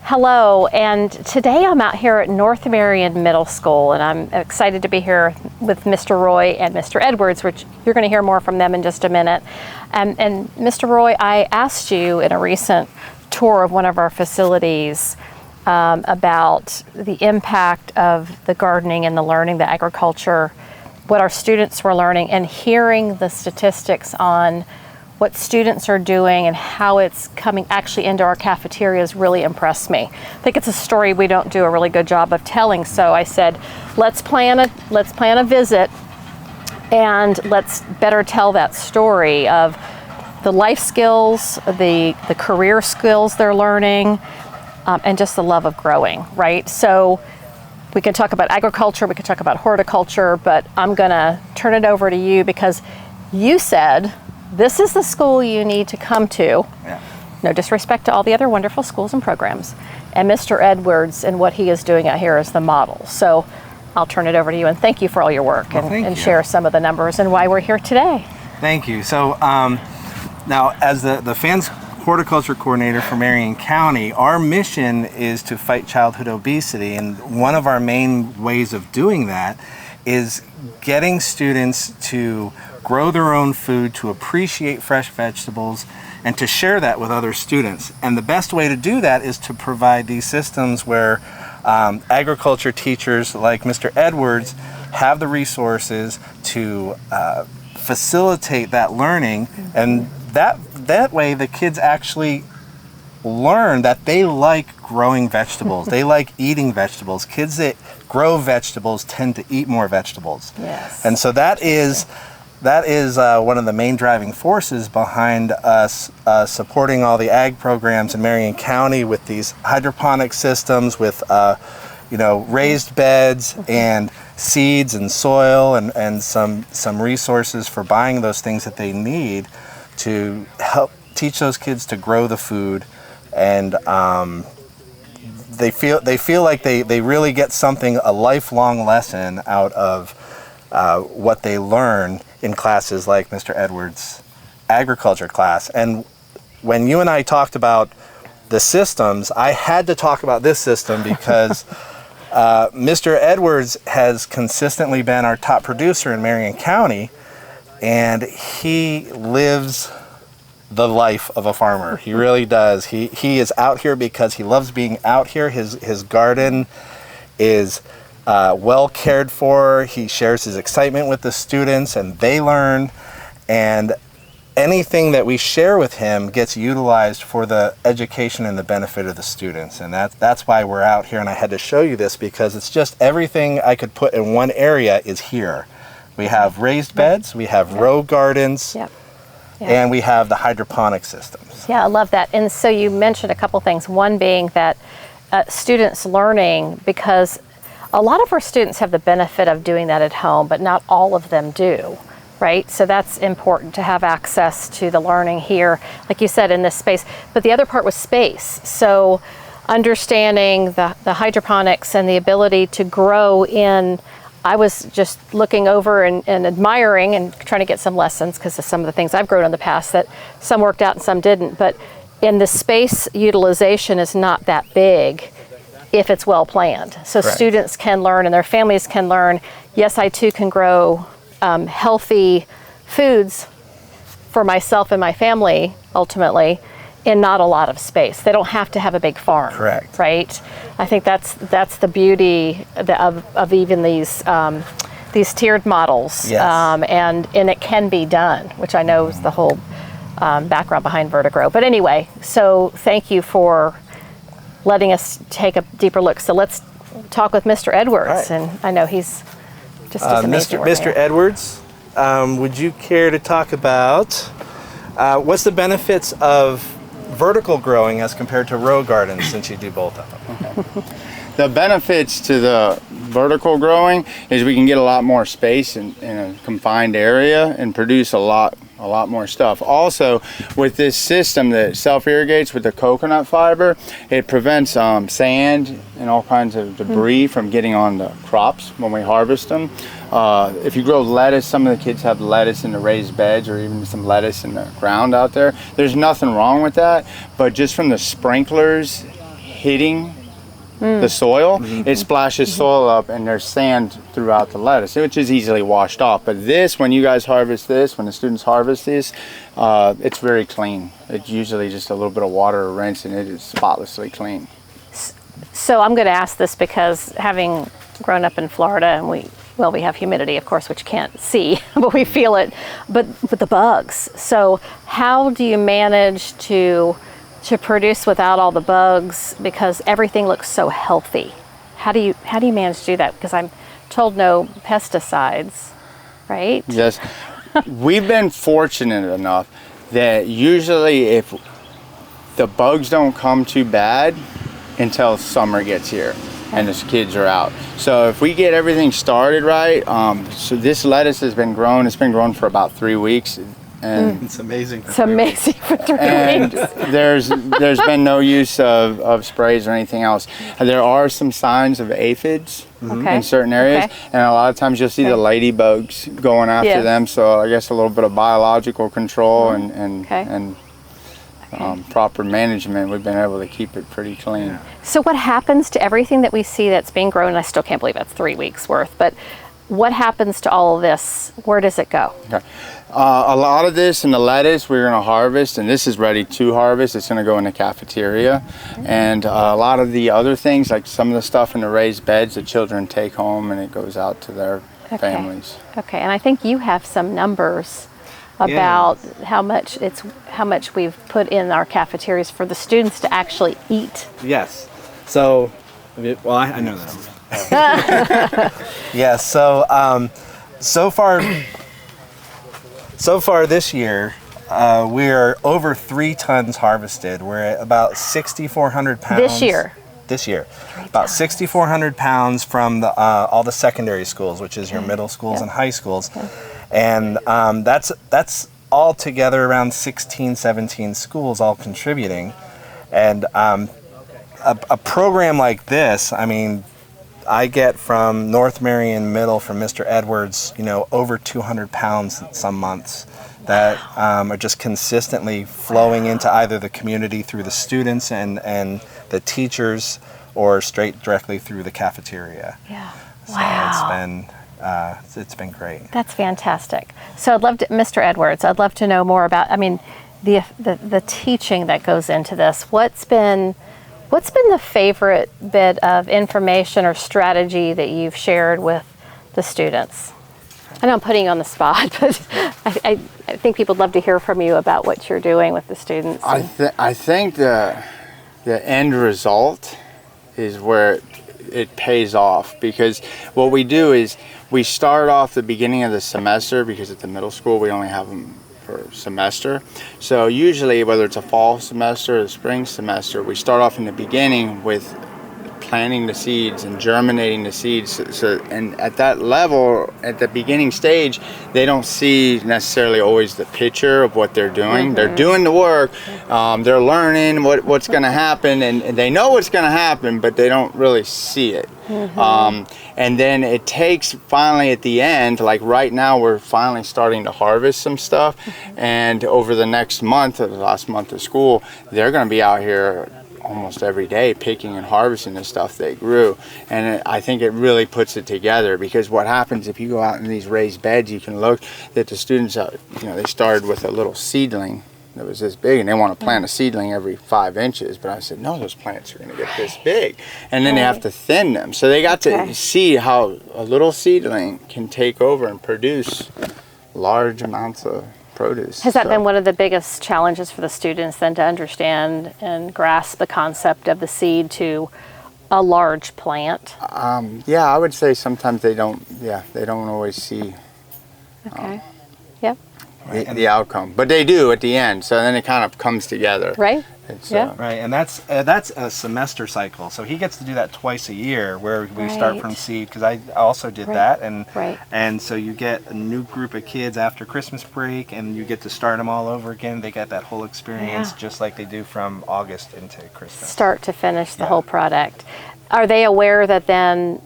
Hello, and today I'm out here at North Marion Middle School, and I'm excited to be here with Mr. Roy and Mr. Edwards, which you're going to hear more from them in just a minute. And Mr. Roy, I asked you in a recent tour of one of our facilities about the impact of the gardening and the learning, the agriculture, what our students were learning, and hearing the statistics on what students are doing and how it's coming actually into our cafeterias really impressed me. I think it's a story we don't do a really good job of telling, so I said, let's plan a visit and let's better tell that story of the life skills, the career skills they're learning, and just the love of growing, right? So we can talk about agriculture, we can talk about horticulture, but I'm gonna turn it over to you because you said this is the school you need to come to. Yeah. No disrespect to all the other wonderful schools and programs. And Mr. Edwards and what he is doing out here is the model. So I'll turn it over to you, and thank you for all your work and share some of the numbers and why we're here today. Thank you. So now as the FANS horticulture coordinator for Marion County, our mission is to fight childhood obesity, and one of our main ways of doing that is getting students to grow their own food, to appreciate fresh vegetables, and to share that with other students. And the best way to do that is to provide these systems where agriculture teachers like Mr. Edwards have the resources to facilitate that learning, and that way the kids actually learn that they like growing vegetables. They like eating vegetables. Kids that grow vegetables tend to eat more vegetables. Yes. And so that is one of the main driving forces behind us supporting all the ag programs in Marion County with these hydroponic systems, with raised beds and seeds and soil and some resources for buying those things that they need to help teach those kids to grow the food. And they feel like they really get a lifelong lesson out of what they learn in classes like Mr. Edwards' agriculture class. And when you and I talked about the systems, I had to talk about this system because Mr. Edwards has consistently been our top producer in Marion County, and he lives the life of a farmer. He really does. He is out here because he loves being out here. His garden is well cared for. He shares his excitement with the students, and they learn. And anything that we share with him gets utilized for the education and the benefit of the students. And that's why we're out here. And I had to show you this because it's just everything I could put in one area is here. We have raised beds, we have row gardens, and we have the hydroponic systems. Yeah, I love that. And so you mentioned a couple things. One being that students learning, because a lot of our students have the benefit of doing that at home, but not all of them do, right? So that's important to have access to the learning here, like you said, in this space. But the other part was space. So understanding the hydroponics and the ability to grow in, I was just looking over and admiring and trying to get some lessons because of some of the things I've grown in the past that some worked out and some didn't. But in the space utilization is not that big if it's well planned. So Correct. Students can learn and their families can learn, yes, I too can grow healthy foods for myself and my family ultimately in not a lot of space. They don't have to have a big farm. Correct. Right? I think that's the beauty of even these tiered models. Yes. And it can be done, which I know is the whole background behind Vertigrow. But anyway, so thank you for letting us take a deeper look. So let's talk with Mr. Edwards. Right. And I know he's just as amazing. Mr. Edwards, would you care to talk about what's the benefits of vertical growing as compared to row gardens, since you do both of them? Okay. The benefits to the vertical growing is we can get a lot more space in a confined area and produce a lot more stuff. Also, with this system that self-irrigates with the coconut fiber, it prevents sand and all kinds of debris from getting on the crops when we harvest them. If you grow lettuce, some of the kids have lettuce in the raised beds or even some lettuce in the ground out there. There's nothing wrong with that, but just from the sprinklers hitting the soil, it splashes soil up, and there's sand throughout the lettuce, which is easily washed off. But this, when you guys harvest this, when the students harvest this, it's very clean. It's usually just a little bit of water or rinse, and it is spotlessly clean. So I'm going to ask this because having grown up in Florida, and we have humidity, of course, which you can't see, but we feel it. But the bugs. So how do you manage to produce without all the bugs, because everything looks so healthy? How do you manage to do that? Because I'm told no pesticides, right? Yes. We've been fortunate enough that usually if the bugs don't come too bad until summer gets here and the kids are out. So if we get everything started right, so this lettuce has been grown, it's been grown for about 3 weeks. And It's amazing. It's amazing for 3 and weeks. there's been no use of sprays or anything else. There are some signs of aphids Okay. in certain areas, Okay. and a lot of times you'll see the ladybugs going after Yes. them. So I guess a little bit of biological control Okay. and proper management, we've been able to keep it pretty clean. So what happens to everything that we see that's being grown? And I still can't believe that's 3 weeks worth, but what happens to all of this? Where does it go? Okay. A lot of this in the lettuce we're going to harvest, and this is ready to harvest. It's going to go in the cafeteria. And a lot of the other things, like some of the stuff in the raised beds, the children take home and it goes out to their families. Okay, and I think you have some numbers about how much we've put in our cafeterias for the students to actually eat. Yes. So, well, I know that. Yes. So, so far this year, we are over 3 tons harvested. We're at about 6,400 pounds. This year, about 6,400 pounds from the, all the secondary schools, which is your middle schools and high schools. And that's all together around 16, 17 schools all contributing. And a program like this, I mean, I get from North Marion Middle, from Mr. Edwards, over 200 pounds some months that are just consistently flowing into either the community through the students and the teachers, or straight directly through the cafeteria. Yeah. So Wow. it's been great. That's fantastic. So I'd love to, Mr. Edwards, I'd love to know more about, the teaching that goes into this. What's been the favorite bit of information or strategy that you've shared with the students? I know I'm putting you on the spot, but I think people would love to hear from you about what you're doing with the students. I think the end result is where it pays off, because what we do is we start off the beginning of the semester, because at the middle school we only have them per semester. So usually, whether it's a fall semester or a spring semester, we start off in the beginning with planting the seeds and germinating the seeds. And at that level, at the beginning stage, they don't see necessarily always the picture of what they're doing. Mm-hmm. They're doing the work, they're learning what's going to happen, and they know what's going to happen, but they don't really see it. Mm-hmm. And then it takes, finally at the end, like right now we're finally starting to harvest some stuff, and over the next month, or the last month of school, they're going to be out here almost every day picking and harvesting the stuff they grew. And I think it really puts it together, because what happens if you go out in these raised beds, you can look that the students, they started with a little seedling that was this big, and they want to plant a seedling every 5 inches, but I said, no, those plants are going to get this big, and then they have to thin them. So they got to see how a little seedling can take over and produce large amounts of produce. Has that been one of the biggest challenges for the students then, to understand and grasp the concept of the seed to a large plant? Yeah, I would say sometimes they don't always see the outcome, but they do at the end. So then it kind of comes together. Right. Right, and that's a semester cycle. So he gets to do that twice a year, where we start from seed, because I also did that, and so you get a new group of kids after Christmas break, and you get to start them all over again. They get that whole experience just like they do from August into Christmas. Start to finish the whole product. Are they aware that then,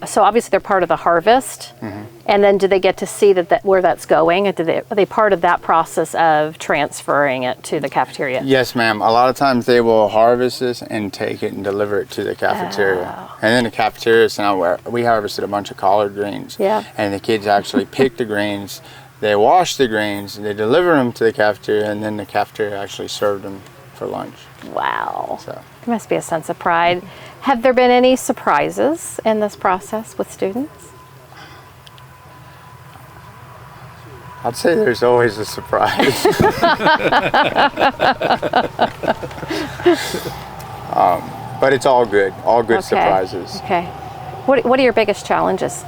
so obviously they're part of the harvest, and then do they get to see where that's going? Are they part of that process of transferring it to the cafeteria? Yes, ma'am. A lot of times they will harvest this and take it and deliver it to the cafeteria. Oh. And then the cafeteria is now where we harvested a bunch of collard greens. Yeah. And the kids actually pick the greens, they wash the greens, they deliver them to the cafeteria, and then the cafeteria actually served them for lunch. Wow. So. There must be a sense of pride. Have there been any surprises in this process with students? I'd say there's always a surprise. But it's all good surprises. Okay. What are your biggest challenges?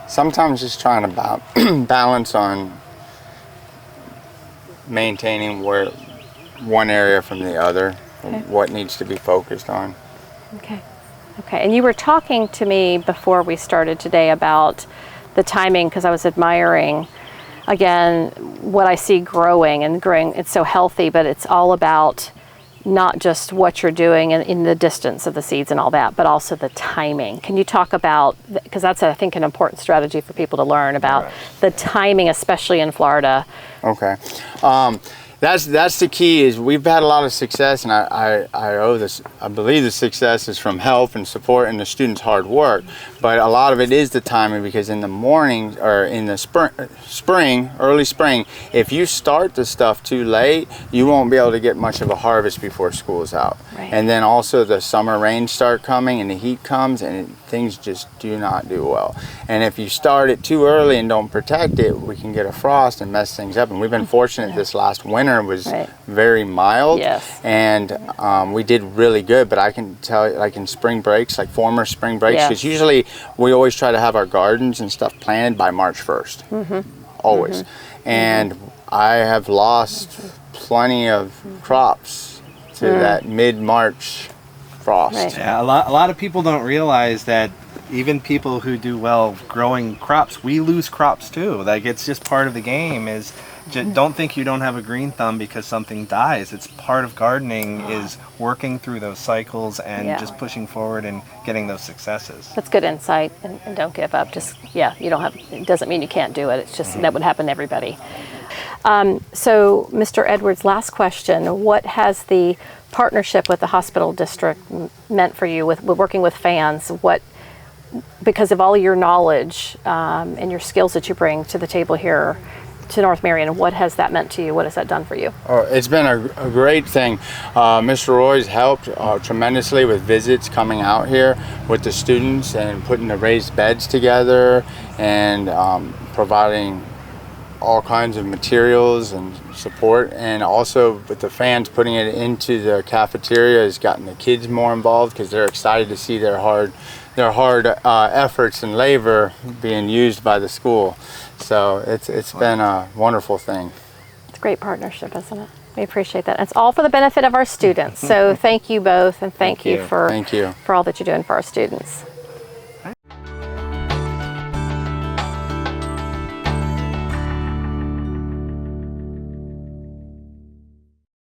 Sometimes just trying to balance on maintaining one area from the other, what needs to be focused on. Okay. And you were talking to me before we started today about the timing, because I was admiring, again, what I see growing. It's so healthy, but it's all about not just what you're doing in the distance of the seeds and all that, but also the timing. Can you talk about, because that's, I think, an important strategy for people to learn about the timing, especially in Florida. Okay. That's the key. Is we've had a lot of success, and I believe the success is from help and support and the students' hard work. But a lot of it is the timing, because in the morning or in the early spring, if you start the stuff too late, you won't be able to get much of a harvest before school's out. Right. And then also the summer rains start coming and the heat comes, and things just do not do well. And if you start it too early and don't protect it, we can get a frost and mess things up. And we've been fortunate this last winter was very mild. Yes. And we did really good. But I can tell you, like in spring breaks, like former spring breaks, because usually we always try to have our gardens and stuff planted by March 1st. Always. And I have lost plenty of crops to that mid-March frost. Right. Yeah, a lot of people don't realize that even people who do well growing crops, we lose crops too. Like, it's just part of the game. Don't think you don't have a green thumb because something dies. It's part of gardening is working through those cycles and just pushing forward and getting those successes. That's good insight, and don't give up. It doesn't mean you can't do it. It's just that would happen to everybody. So, Mr. Edwards, last question. What has the partnership with the hospital district meant for you with working with fans? Because of all your knowledge and your skills that you bring to the table here to North Marion, what has that meant to you? What has that done for you? Oh, it's been a great thing. Mr. Roy's helped tremendously with visits coming out here with the students and putting the raised beds together and providing all kinds of materials and support, and also with the fans putting it into the cafeteria has gotten the kids more involved because they're excited to see their hard efforts and labor being used by the school. So it's been a wonderful thing. It's a great partnership, isn't it? We appreciate that. It's all for the benefit of our students. So thank you both, and thank you for all that you're doing for our students.